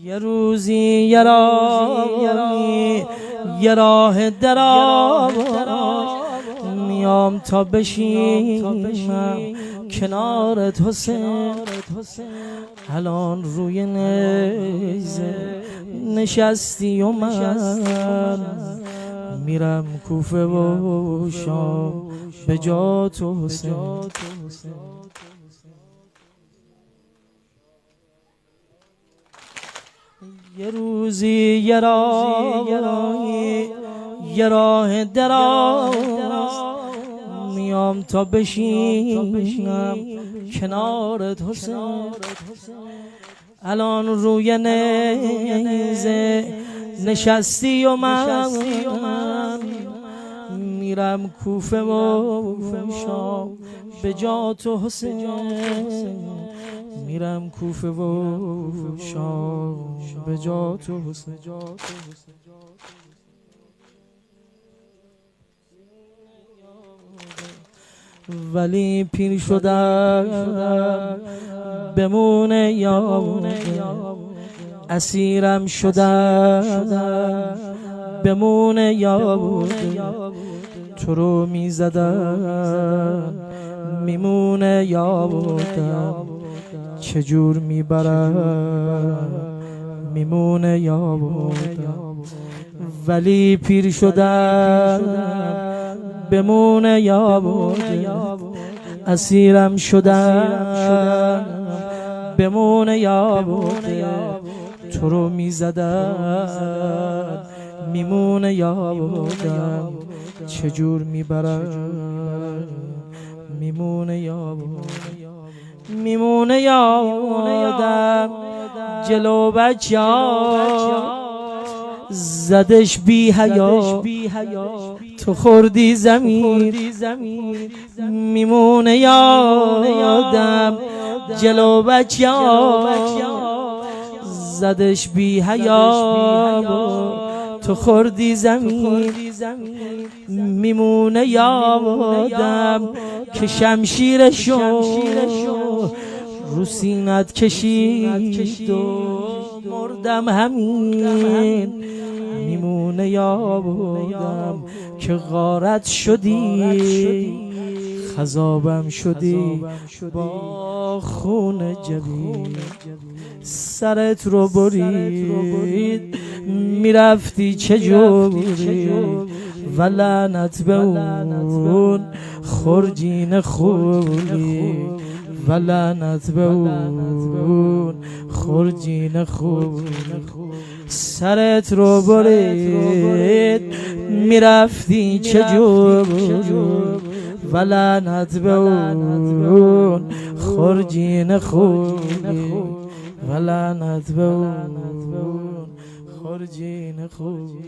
یه روزی یه راه دراز میام تا بشینم کنارت حسین. الان روی نیزه نشستی و من میرم کوفه و شام به جا تو حسین. یه روزی یه راه دراز میام تا بشینم کنارت حسین. الان روی نیزه نشستی و من میرم کوفه و شام به جا تو حسین. میرم کوفه و شام به جا تو حسین. ولی پیر شدم بمونه یاد، اسیرم شدم بمونه یاد. تو رو میزدم میمونه یادم، چجور میبرم میمونه یادم. ولی پیر شدم بمونه یادم، اسیرم شدم بمونه یادم. تو رو میزدم میمونه یادم، چجور میبرم میمونه یادم. میمونه یادم جلو بچه‌ها زدش بی حیا، تو خوردی زمین. میمونه یادم جلو بچه‌ها زدش بی حیا، تو خوردی زمین. میمونه یادم که شمشیرشو رو سینت کشید و مردم همین. میمونه یادم که غارت شدی، خضابم شدی با خون جبین. سرت رو برید میرفتی چجوری، ولعنت به اون خرجین خوبی، ولعنت به اون خرجین خوبی. سرت رو برید میرفتی چجوری، ولعنت به اون خرجین خوبی، ولعنت به اون خرجین خوبی.